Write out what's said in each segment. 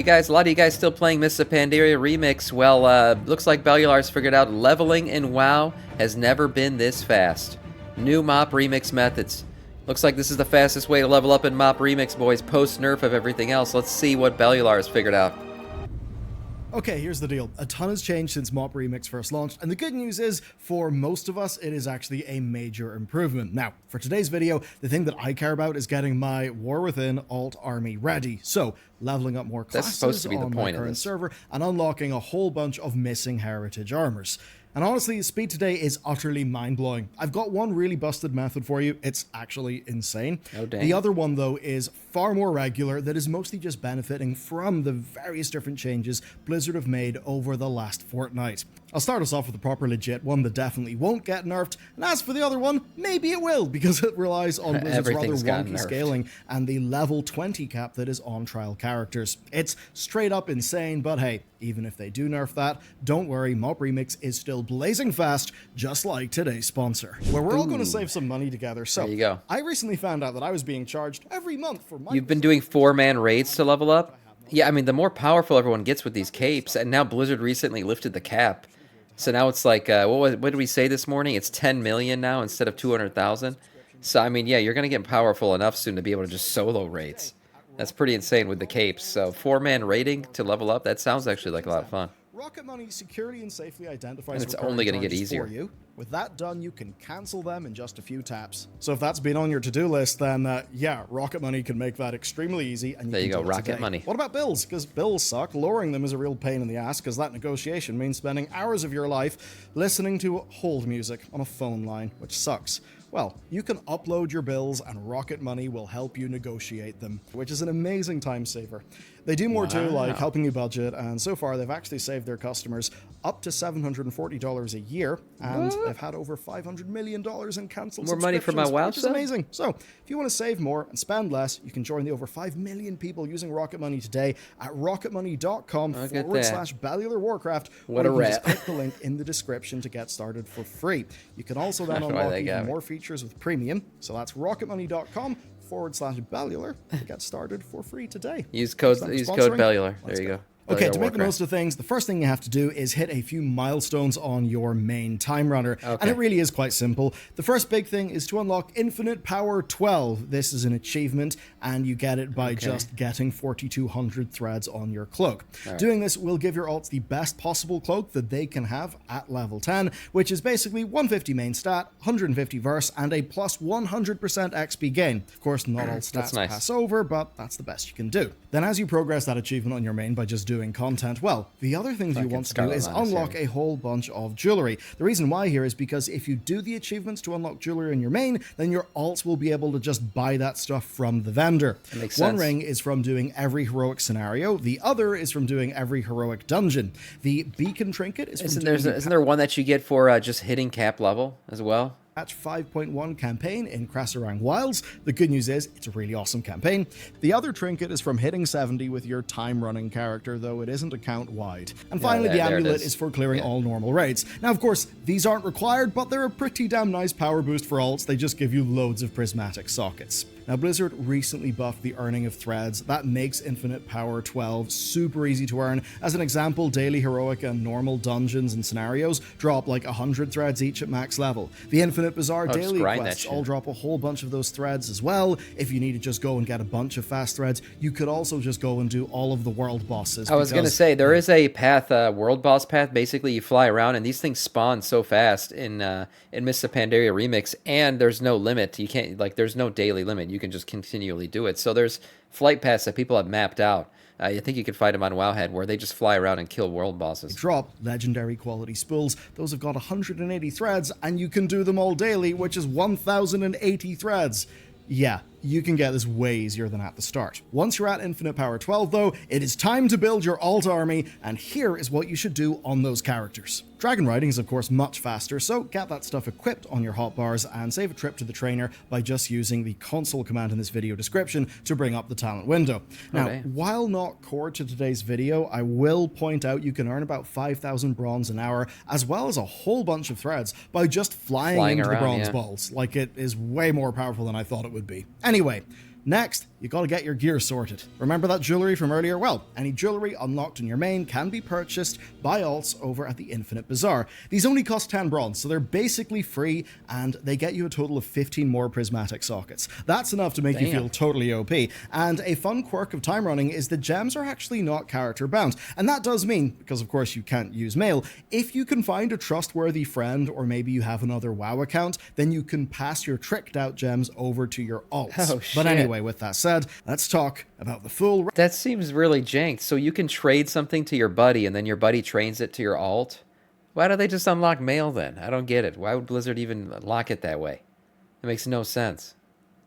Hey guys, a lot of you guys still playing Mists of Pandaria Remix. Well, looks like Bellular's figured out leveling in WoW has never been this fast. New MOP Remix methods. Looks like this is the fastest way to level up in MOP Remix, boys, post-nerf of everything else. Let's see what Bellular has figured out. Okay, here's the deal. A ton has changed since MOP Remix first launched, and the good news is, for most of us, it is actually a major improvement. Now, for today's video, the thing that I care about is getting my War Within alt army ready. So, leveling up more classes That's supposed to be the on point my of current this. server, and unlocking a whole bunch of missing heritage armors. And honestly, speed today is utterly mind-blowing. I've got one really busted method for you. It's actually insane. Oh, dang. The other one, though, is far more regular, that is mostly just benefiting from the various different changes Blizzard have made over the last fortnight. I'll start us off with a proper legit one that definitely won't get nerfed, and as for the other one, maybe it will, because it relies on Blizzard's rather Everything's gotten wonky nerfed. scaling and the level 20 cap that is on trial characters. It's straight up insane, but hey, even if they do nerf that, don't worry, MOP Remix is still blazing fast, just like today's sponsor. Where we're all going to save some money together. So, There you go. I recently found out that I was being charged every month for my... You've been doing 4-man raids to level up? Yeah, I mean, the more powerful everyone gets with these capes, and now Blizzard recently lifted the cap. So now it's like, what did we say this morning? It's 10 million now instead of 200,000. So, I mean, yeah, you're going to get powerful enough soon to be able to just solo raids. That's pretty insane with the capes. So 4-man raiding to level up, that sounds actually like a lot of fun. Rocket Money securely and safely identifies And it's recurring only gonna get charges easier. for you. With that done, you can cancel them in just a few taps. So if that's been on your to-do list, then yeah, Rocket Money can make that extremely easy. And There you can go, do it Rocket today. Money. What about bills? Because bills suck. Lowering them is a real pain in the ass, because that negotiation means spending hours of your life listening to hold music on a phone line, which sucks. Well, you can upload your bills and Rocket Money will help you negotiate them, which is an amazing time saver. They do more too, like helping you budget, and so far they've actually saved their customers up to $740 a year, and they've had over $500 million in cancelled More money for my subscriptions, WoW which is sub? amazing. So, if you want to save more and spend less, you can join the over 5 million people using Rocket Money today at rocketmoney.com/Bellular Warcraft, What or a you can just rat. click the link in the description to get started for free. You can also then That's why unlock they got even me. more features with premium, so that's rocketmoney.com/Bellular to get started for free today. Use code Sponsoring? Bellular. Let's There you go. go. Okay, Bellular to make the Warcraft. most of things, the first thing you have to do is hit a few milestones on your main time runner. Okay. And it really is quite simple. The first big thing is to unlock Infinite Power 12. This is an achievement, and you get it by just getting 4,200 threads on your cloak. Doing this will give your alts the best possible cloak that they can have at level 10, which is basically 150 main stat, 150 verse, and a plus 100% XP gain. Of course, not all stats nice. pass over, but that's the best you can do. Then as you progress that achievement on your main by just doing content, well, the other things you want to do Scarlet is Monastery. unlock a whole bunch of jewelry. The reason why here is because if you do the achievements to unlock jewelry in your main, then your alts will be able to just buy that stuff from the vendor. That makes One sense. ring is from doing every heroic scenario. The other is from doing every heroic dungeon. The beacon trinket is from Isn't there one that you get for just hitting cap level as well? Patch 5.1 campaign in Krasarang Wilds. The good news is, it's a really awesome campaign. The other trinket is from hitting 70 with your time-running character, though it isn't account-wide. And finally, the there it amulet is. is for clearing all normal raids. Now, of course, these aren't required, but they're a pretty damn nice power boost for alts. They just give you loads of prismatic sockets. Now, Blizzard recently buffed the earning of threads. That makes Infinite Power 12 super easy to earn. As an example, daily heroic and normal dungeons and scenarios drop like 100 threads each at max level. The Infinite Bazaar just daily grind that quests shit. all drop a whole bunch of those threads as well. If you need to just go and get a bunch of fast threads, you could also just go and do all of the world bosses. I was going to because say, there is a path, world boss path. Basically, you fly around, and these things spawn so fast in Mists of Pandaria Remix, and there's no limit. You can't, like, there's no daily limit. You can just continually do it. So there's flight paths that people have mapped out. I think you can find them on Wowhead, where they just fly around and kill world bosses. drop legendary quality spools. Those have got 180 threads, and you can do them all daily, which is 1,080 threads. Yeah, you can get this way easier than at the start. Once you're at Infinite Power 12, though, it is time to build your alt army, and here is what you should do on those characters. Dragon riding is, of course, much faster, so get that stuff equipped on your hotbars and save a trip to the trainer by just using the console command in this video description to bring up the talent window. Now, damn. while not core to today's video, I will point out you can earn about 5,000 bronze an hour, as well as a whole bunch of threads, by just flying into Flying the around, bronze yeah. balls. Like, it is way more powerful than I thought it would be. Anyway, next, you gotta get your gear sorted. Remember that jewelry from earlier? Well, any jewelry unlocked in your main can be purchased by alts over at the Infinite Bazaar. These only cost 10 bronze, so they're basically free, and they get you a total of 15 more prismatic sockets. That's enough to make you feel totally OP. And a fun quirk of time running is the gems are actually not character bound. And that does mean, because of course you can't use mail, if you can find a trustworthy friend, or maybe you have another WoW account, then you can pass your tricked out gems over to your alts. Oh, shit. But anyway, with that said, let's talk about the full... That seems really janked. So you can trade something to your buddy, and then your buddy trains it to your alt? Why do they just unlock mail then? I don't get it. Why would Blizzard even lock it that way? It makes no sense.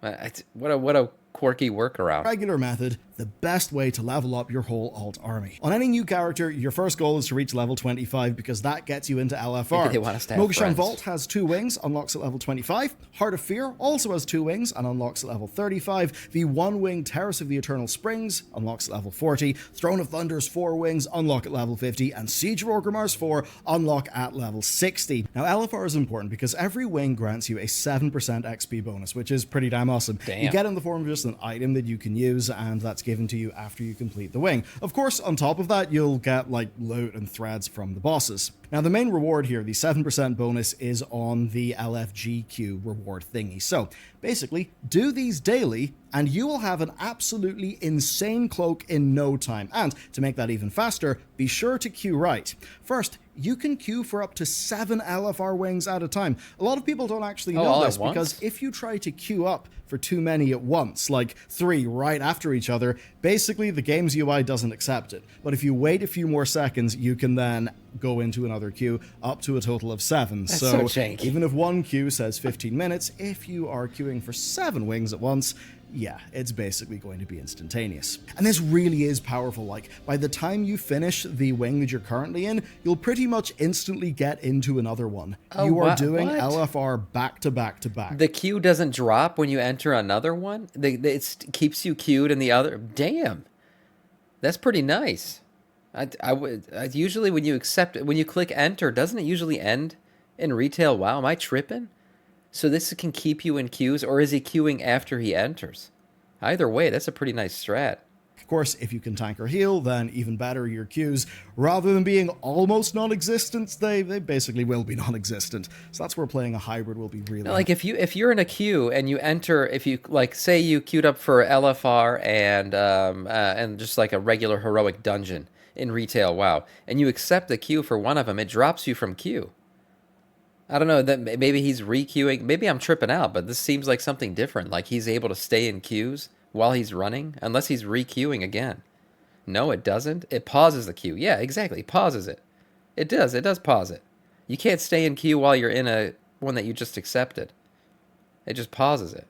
What a quirky workaround. Regular method, the best way to level up your whole alt army. On any new character, your first goal is to reach level 25 because that gets you into LFR. Maybe they want us to have Mogashan friends. Vault has 2 wings, unlocks at level 25. Heart of Fear also has 2 wings and unlocks at level 35. The 1-wing Terrace of the Eternal Springs unlocks at level 40. Throne of Thunder's 4 wings unlock at level 50. And Siege of Orgrimmar's 4 unlock at level 60. Now LFR is important because every wing grants you a 7% XP bonus, which is pretty damn awesome. Damn. You get in the form of just an item that you can use, and that's given to you after you complete the wing. Of course, on top of that, you'll get like loot and threads from the bosses. Now, the main reward here, the 7% bonus, is on the LFGQ reward thingy. So, basically, do these daily, and you will have an absolutely insane cloak in no time. And, to make that even faster, be sure to queue right. First, you can queue for up to 7 LFR wings at a time. A lot of people don't actually know all this, at once? because if you try to queue up for too many at once, like 3 right after each other, basically the game's UI doesn't accept it. But if you wait a few more seconds, you can then go into another queue up to a total of 7. That's so janky. Even if one queue says 15 minutes, if you are queuing for 7 wings at once, yeah, it's basically going to be instantaneous. And this really is powerful. Like, by the time you finish the wing that you're currently in, you'll pretty much instantly get into another one. Oh, you are what? doing What? LFR back to back to back. The queue doesn't drop when you enter another one? It keeps you queued in the other... Damn. That's pretty nice. I usually when you click enter, doesn't it usually end in retail WoW? Am I tripping? So this can keep you in queues, or is he queuing after he enters? Either way, that's a pretty nice strat. Of course, if you can tank or heal, then even better, your queues, rather than being almost non-existent, they basically will be non-existent. So that's where playing a hybrid will be really... Like if you're in a queue and you enter, if you like say you queued up for LFR and just like a regular heroic dungeon in retail WoW, and you accept the queue for one of them, it drops you from queue. I don't know, that maybe he's re-queuing. Maybe I'm tripping out, but this seems like something different. Like he's able to stay in queues while he's running, unless he's re-queuing again. No, it doesn't. It pauses the queue. Yeah, exactly. It pauses it. It does. It does pause it. You can't stay in queue while you're in a one that you just accepted. It just pauses it.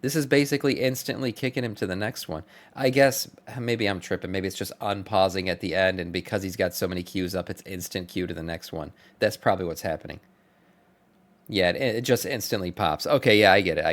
This is basically instantly kicking him to the next one. I guess maybe I'm tripping. Maybe it's just unpausing at the end, and because he's got so many queues up, it's instant queue to the next one. That's probably what's happening. Yeah, it just instantly pops. Okay, yeah, I get it.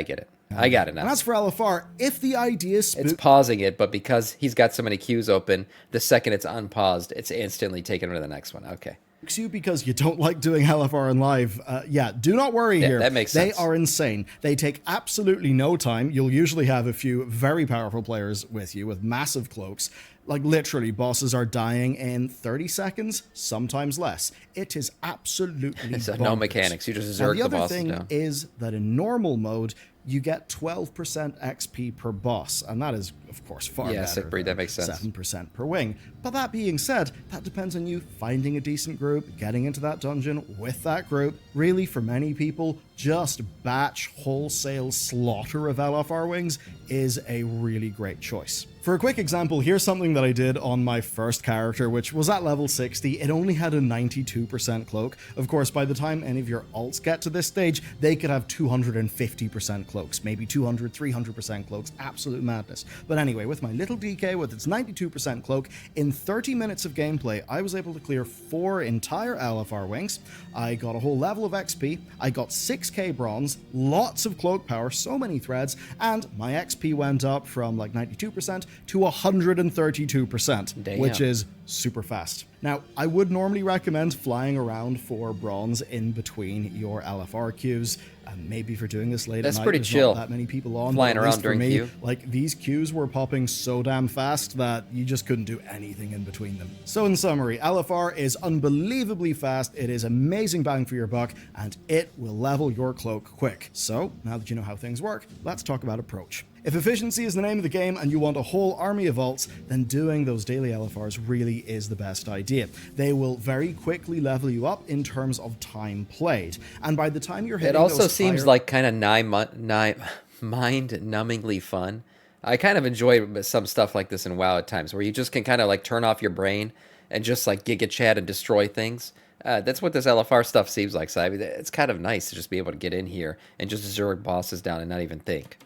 I got it now. And as for LFR, if the idea is... It's pausing it, but because he's got so many queues open, the second it's unpaused, it's instantly taken him to the next one. Okay. You because you don't like doing LFR in live, yeah, do not worry here. That makes sense. They are insane. They take absolutely no time. You'll usually have a few very powerful players with you with massive cloaks. Like literally, bosses are dying in 30 seconds, sometimes less. It is absolutely So bonkers. no mechanics. You just Now, zerg the the other bosses thing down. is that in normal mode, you get 12% XP per boss, and that is, of course, far Yeah, better sick breed, than that makes sense. 7% per wing. But that being said, that depends on you finding a decent group, getting into that dungeon with that group. Really, for many people, just batch wholesale slaughter of LFR wings is a really great choice. For a quick example, here's something that I did on my first character, which was at level 60. It only had a 92% cloak. Of course, by the time any of your alts get to this stage, they could have 250% cloaks, maybe 200, 300% cloaks. Absolute madness. But anyway, with my little DK with its 92% cloak, in 30 minutes of gameplay, I was able to clear 4 entire LFR wings. I got a whole level of XP. I got 6k bronze, lots of cloak power, so many threads, and my XP went up from like 92% to 132%, Damn. which is super fast. Now, I would normally recommend flying around for bronze in between your LFR queues. Maybe if you're doing this late at That's night, pretty there's chill. not that many people on. Flying but at around least for during me, queue. like these queues were popping so damn fast that you just couldn't do anything in between them. So in summary, LFR is unbelievably fast, it is amazing bang for your buck, and it will level your cloak quick. So now that you know how things work, let's talk about approach. If efficiency is the name of the game and you want a whole army of vaults, then doing those daily LFRs really is the best idea. They will very quickly level you up in terms of time played. And by the time you're hitting It also those seems higher... like kind of mind-numbingly fun. I kind of enjoy some stuff like this in WoW at times, where you just can kind of like turn off your brain and just like giga chat and destroy things. That's what this LFR stuff seems like, so I mean, it's kind of nice to just be able to get in here and just zerg bosses down and not even think.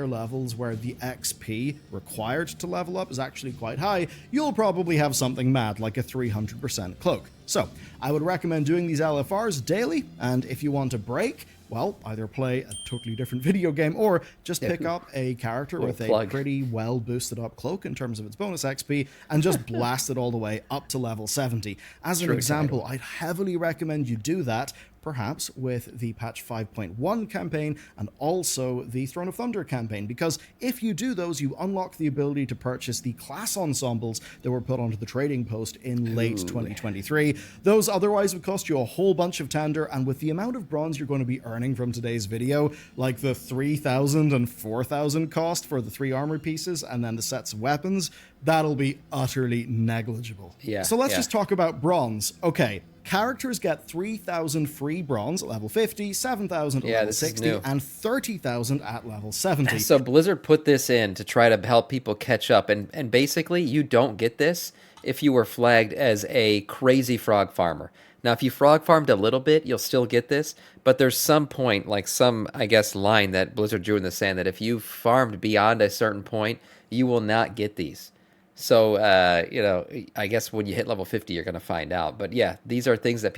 levels where the XP required to level up is actually quite high, you'll probably have something mad like a 300% cloak. So, I would recommend doing these LFRs daily, and if you want a break, well, either play a totally different video game or just pick up a character with a pretty well boosted up cloak in terms of its bonus XP and just blast it all the way up to level 70. As an example, I'd heavily recommend you do that, perhaps with the patch 5.1 campaign and also the Throne of Thunder campaign, because if you do those, you unlock the ability to purchase the class ensembles that were put onto the trading post in late 2023. Those otherwise would cost you a whole bunch of tender, and with the amount of bronze you're going to be earning from today's video, like the 3,000 and 4,000 cost for the 3 armor pieces and then the sets of weapons, that'll be utterly negligible. Yeah. So let's just talk about bronze. Okay. Characters get 3,000 free bronze at level 50, 7,000 at level 60, and 30,000 at level 70. So Blizzard put this in to try to help people catch up, and basically you don't get this if you were flagged as a crazy frog farmer. Now, if you frog farmed a little bit, you'll still get this, but there's some point, like some, I guess, line that Blizzard drew in the sand that if you farmed beyond a certain point, you will not get these. So, you know, I guess when you hit level 50, you're going to find out. But yeah, these are things that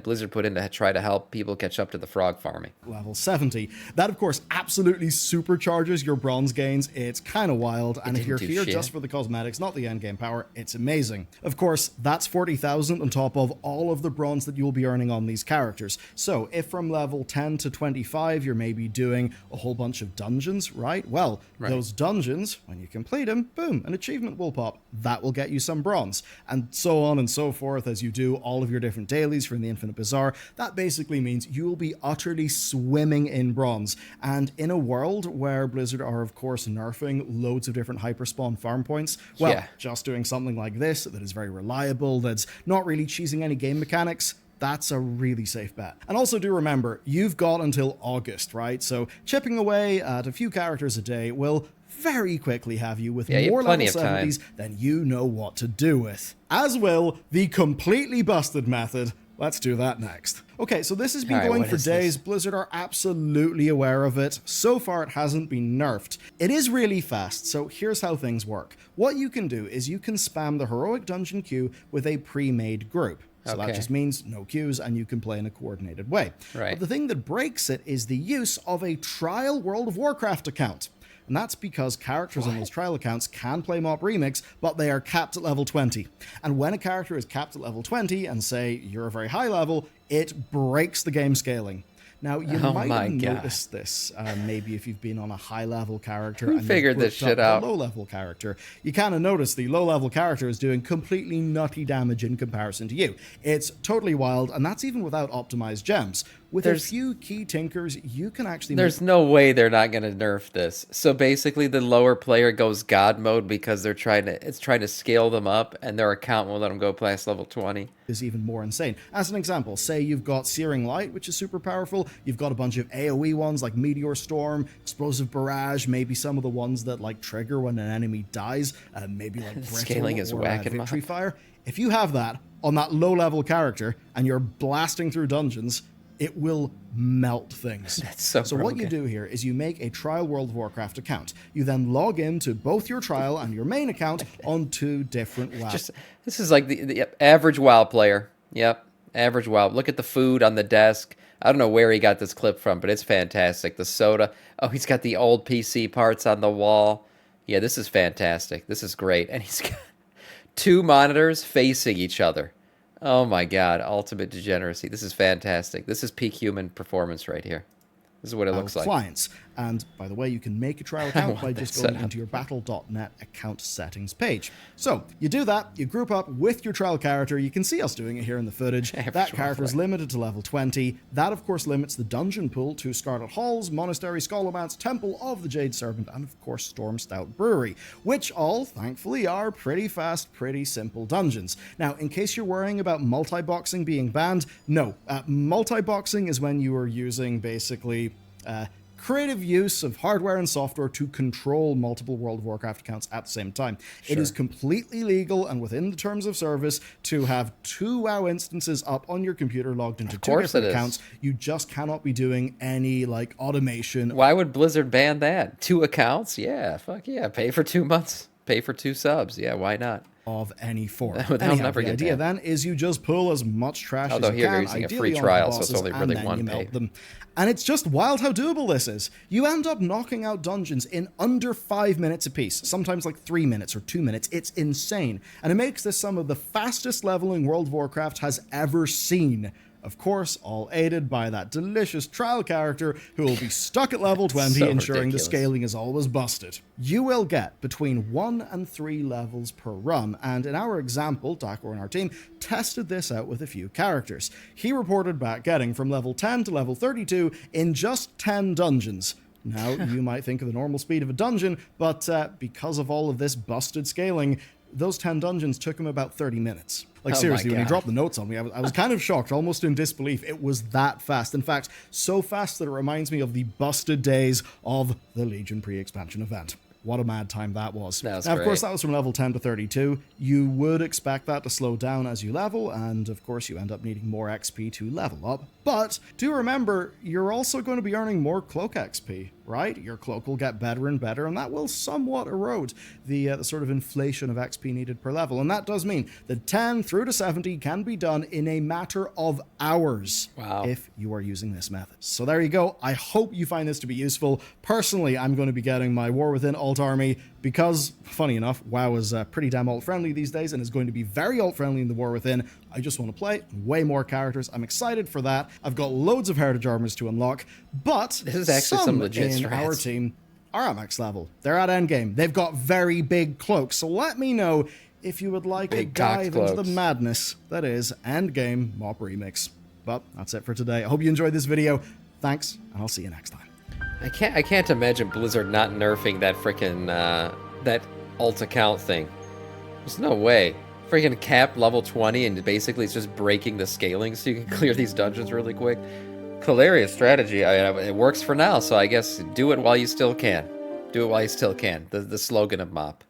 Blizzard put in to try to help people catch up to the frog farming. Level 70. That, of course, absolutely supercharges your bronze gains. It's kind of wild. And if you're here just for the cosmetics, not the endgame power, it's amazing. Of course, that's 40,000 on top of all of the bronze that you'll be earning on these characters. So if from level 10 to 25, you're maybe doing a whole bunch of dungeons, right? Well, those dungeons, when you complete them, boom, an achievement will pop. That will get you some bronze, and so on and so forth as you do all of your different dailies from the Infinite Bazaar. That basically means you will be utterly swimming in bronze, and in a world where Blizzard are of course nerfing loads of different hyperspawn farm points, well, just doing something like this that is very reliable, that's not really cheesing any game mechanics, that's a really safe bet. And also do remember, you've got until August, right? So chipping away at a few characters a day will very quickly have you with more level 70s than you know what to do with. As will the completely busted method. Let's do that next. Okay, so this has been going for days. Blizzard are absolutely aware of it. So far, it hasn't been nerfed. It is really fast, so here's how things work. What you can do is you can spam the heroic dungeon queue with a pre-made group. So that just means no queues and you can play in a coordinated way. But the thing that breaks it is the use of a trial World of Warcraft account. And that's because characters on those trial accounts can play MOP Remix, but they are capped at level 20. And when a character is capped at level 20, and say you're a very high level, it breaks the game scaling. Now, you might have noticed this, maybe if you've been on a high-level character and figured this shit out. A low-level character. You kind of notice the low-level character is doing completely nutty damage in comparison to you. It's totally wild, and that's even without optimized gems. With a few key tinkers, you can actually... There's no way they're not going to nerf this. So basically, the lower player goes God mode because they're trying to scale them up, and their account won't let them go past level 20. Is even more insane. As an example, say you've got Searing Light, which is super powerful. You've got a bunch of AoE ones like Meteor Storm, Explosive Barrage, maybe some of the ones that like trigger when an enemy dies, maybe like Scaling is whacking Victory Fire. If you have that on that low-level character and you're blasting through dungeons, it will melt things. That's so what you do here is you make a trial World of Warcraft account. You then log into both your trial and your main account on 2 different WoW. This is like the average WoW player. Yep, average WoW. Look at the food on the desk. I don't know where he got this clip from, but it's fantastic. The soda. Oh, he's got the old PC parts on the wall. Yeah, this is fantastic. This is great. And he's got 2 monitors facing each other. Oh my god, ultimate degeneracy. This is fantastic. This is peak human performance right here. This is what it looks like. Clients. And by the way, you can make a trial account by just going into your battle.net account settings page. So you do that, you group up with your trial character. You can see us doing it here in the footage. That character is limited to level 20. That, of course, limits the dungeon pool to Scarlet Halls, Monastery, Scholomance, Temple of the Jade Serpent, and of course Storm Stout Brewery, which all, thankfully, are pretty fast, pretty simple dungeons. Now, in case you're worrying about multi-boxing being banned, no. Multi-boxing is when you are using basically creative use of hardware and software to control multiple World of Warcraft accounts at the same time. It is completely legal and within the terms of service to have 2 WoW instances up on your computer logged into 2 different accounts. You just cannot be doing any like automation. Why would Blizzard ban that? 2 accounts? Yeah, fuck yeah. Pay for 2 months. Pay for 2 subs. Yeah, why not? Of any form. Anyhow, the idea then is you just pull as much trash as you here can. they're using a free trial, so it's only really 1 pay. And it's just wild how doable this is. You end up knocking out dungeons in under 5 minutes apiece, sometimes like 3 minutes or 2 minutes. It's insane. And it makes this some of the fastest leveling World of Warcraft has ever seen. Of course, all aided by that delicious trial character who will be stuck at level 20, so ensuring ridiculous. the scaling is always busted. You will get between 1 and 3 levels per run, and in our example, Dakor and our team tested this out with a few characters. He reported back getting from level 10 to level 32 in just 10 dungeons. Now, you might think of the normal speed of a dungeon, but because of all of this busted scaling, those 10 dungeons took him about 30 minutes. Like, seriously, when he dropped the notes on me, I was kind of shocked, almost in disbelief. It was that fast. In fact, so fast that it reminds me of the busted days of the Legion pre-expansion event. What a mad time that was. Now, of course, that was from level 10 to 32. You would expect that to slow down as you level, and of course, you end up needing more XP to level up. But do remember, you're also going to be earning more cloak XP, right? Your cloak will get better and better, and that will somewhat erode the sort of inflation of XP needed per level. And that does mean that 10 through to 70 can be done in a matter of hours. Wow. If you are using this method. So there you go. I hope you find this to be useful. Personally, I'm going to be getting my War Within alt army because, funny enough, WoW is pretty damn alt-friendly these days and is going to be very alt-friendly in the War Within. I just want to play way more characters. I'm excited for that. I've got loads of Heritage armors to unlock, but this is actually some legit in strats. Our team are at max level. They're at endgame. They've got very big cloaks, so let me know if you would like a dive into the madness that is endgame MOP Remix. But that's it for today. I hope you enjoyed this video. Thanks, and I'll see you next time. I can't imagine Blizzard not nerfing that frickin' that alt account thing. There's no way. Freaking cap level 20 and basically it's just breaking the scaling so you can clear these dungeons really quick. Hilarious strategy. I mean, it works for now, so I guess do it while you still can. Do it while you still can. The slogan of MOP.